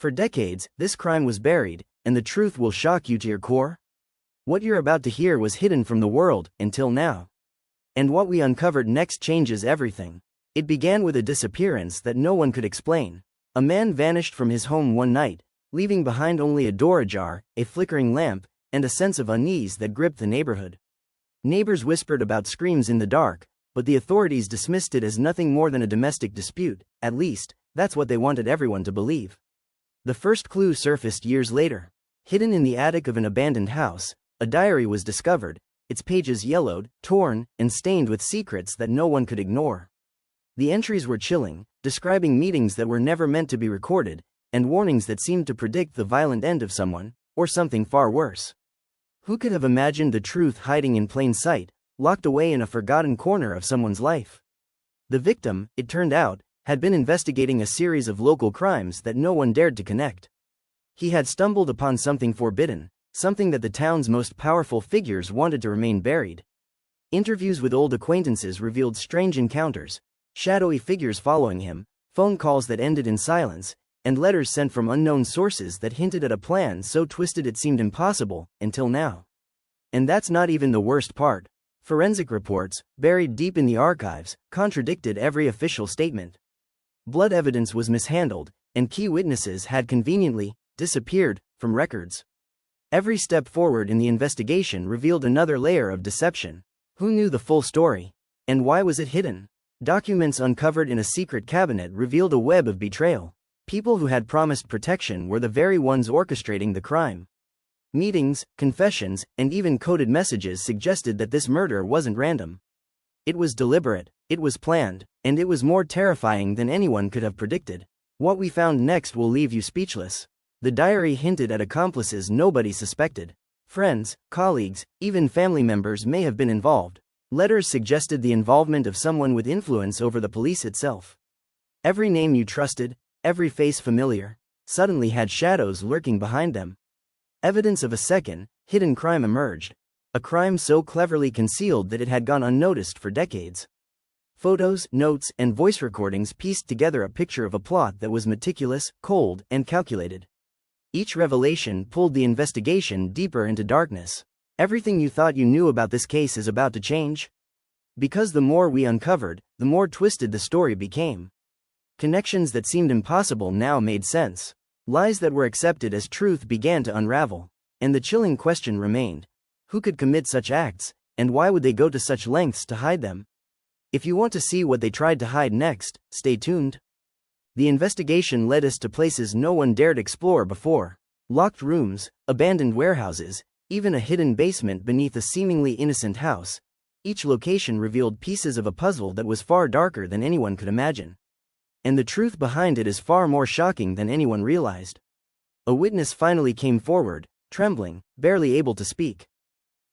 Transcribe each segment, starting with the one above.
For decades, this crime was buried, and the truth will shock you to your core. What you're about to hear was hidden from the world, until now. And what we uncovered next changes everything. It began with a disappearance that no one could explain. A man vanished from his home one night, leaving behind only a door ajar, a flickering lamp, and a sense of unease that gripped the neighborhood. Neighbors whispered about screams in the dark, but the authorities dismissed it as nothing more than a domestic dispute. At least, that's what they wanted everyone to believe. The first clue surfaced years later. Hidden in the attic of an abandoned house, a diary was discovered, its pages yellowed, torn, and stained with secrets that no one could ignore. The entries were chilling, describing meetings that were never meant to be recorded, and warnings that seemed to predict the violent end of someone, or something far worse. Who could have imagined the truth hiding in plain sight, locked away in a forgotten corner of someone's life? The victim, it turned out, had been investigating a series of local crimes that no one dared to connect. He had stumbled upon something forbidden, something that the town's most powerful figures wanted to remain buried. Interviews with old acquaintances revealed strange encounters, shadowy figures following him, phone calls that ended in silence, and letters sent from unknown sources that hinted at a plan so twisted it seemed impossible, until now. And that's not even the worst part. Forensic reports, buried deep in the archives, contradicted every official statement. Blood evidence was mishandled, and key witnesses had conveniently disappeared from records. Every step forward in the investigation revealed another layer of deception. Who knew the full story? And why was it hidden? Documents uncovered in a secret cabinet revealed a web of betrayal. People who had promised protection were the very ones orchestrating the crime. Meetings, confessions, and even coded messages suggested that this murder wasn't random. It was deliberate, it was planned, and it was more terrifying than anyone could have predicted. What we found next will leave you speechless. The diary hinted at accomplices nobody suspected. Friends, colleagues, even family members may have been involved. Letters suggested the involvement of someone with influence over the police itself. Every name you trusted, every face familiar, suddenly had shadows lurking behind them. Evidence of a second, hidden crime emerged. A crime so cleverly concealed that it had gone unnoticed for decades. Photos, notes, and voice recordings pieced together a picture of a plot that was meticulous, cold, and calculated. Each revelation pulled the investigation deeper into darkness. Everything you thought you knew about this case is about to change. Because the more we uncovered, the more twisted the story became. Connections that seemed impossible now made sense. Lies that were accepted as truth began to unravel. And the chilling question remained: who could commit such acts, and why would they go to such lengths to hide them? If you want to see what they tried to hide next, stay tuned. The investigation led us to places no one dared explore before. Locked rooms, abandoned warehouses, even a hidden basement beneath a seemingly innocent house. Each location revealed pieces of a puzzle that was far darker than anyone could imagine. And the truth behind it is far more shocking than anyone realized. A witness finally came forward, trembling, barely able to speak.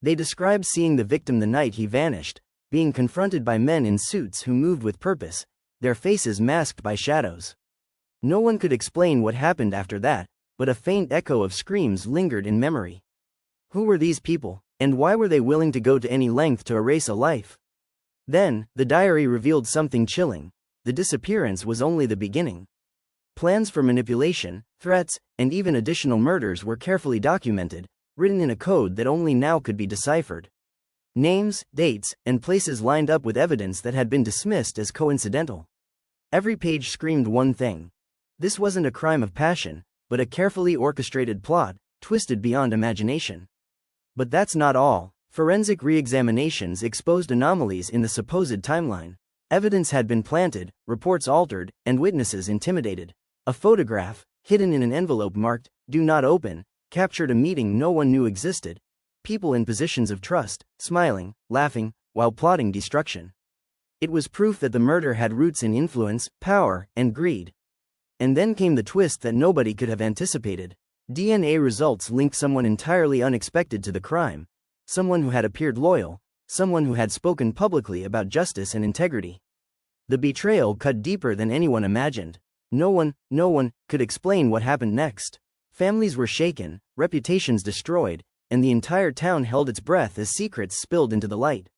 They described seeing the victim the night he vanished, being confronted by men in suits who moved with purpose, their faces masked by shadows. No one could explain what happened after that, but a faint echo of screams lingered in memory. Who were these people, and why were they willing to go to any length to erase a life? Then, the diary revealed something chilling. The disappearance was only the beginning. Plans for manipulation, threats, and even additional murders were carefully documented, written in a code that only now could be deciphered. Names, dates, and places lined up with evidence that had been dismissed as coincidental. Every page screamed one thing. This wasn't a crime of passion, but a carefully orchestrated plot, twisted beyond imagination. But that's not all. Forensic re-examinations exposed anomalies in the supposed timeline. Evidence had been planted, reports altered, and witnesses intimidated. A photograph, hidden in an envelope marked, "Do not open," captured a meeting no one knew existed. People in positions of trust, smiling, laughing, while plotting destruction. It was proof that the murder had roots in influence, power, and greed. And then came the twist that nobody could have anticipated. DNA results linked someone entirely unexpected to the crime. Someone who had appeared loyal, someone who had spoken publicly about justice and integrity. The betrayal cut deeper than anyone imagined. No one could explain what happened next. Families were shaken, reputations destroyed, and the entire town held its breath as secrets spilled into the light.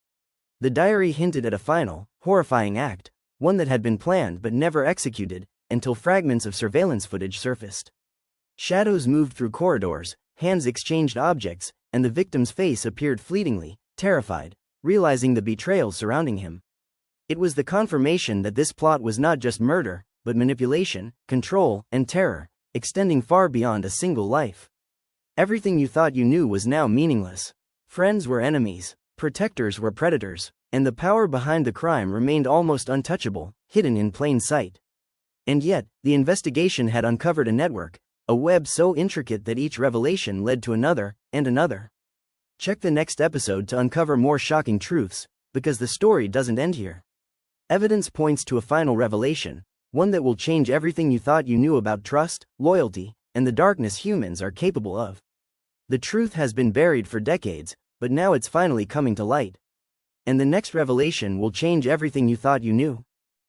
The diary hinted at a final, horrifying act, one that had been planned but never executed, until fragments of surveillance footage surfaced. Shadows moved through corridors, hands exchanged objects, and the victim's face appeared fleetingly, terrified, realizing the betrayal surrounding him. It was the confirmation that this plot was not just murder, but manipulation, control, and terror, extending far beyond a single life. Everything you thought you knew was now meaningless. Friends were enemies, protectors were predators, and the power behind the crime remained almost untouchable, hidden in plain sight. And yet, the investigation had uncovered a network, a web so intricate that each revelation led to another, and another. Check the next episode to uncover more shocking truths, because the story doesn't end here. Evidence points to a final revelation, one that will change everything you thought you knew about trust, loyalty, and the darkness humans are capable of. The truth has been buried for decades, but now it's finally coming to light. And the next revelation will change everything you thought you knew.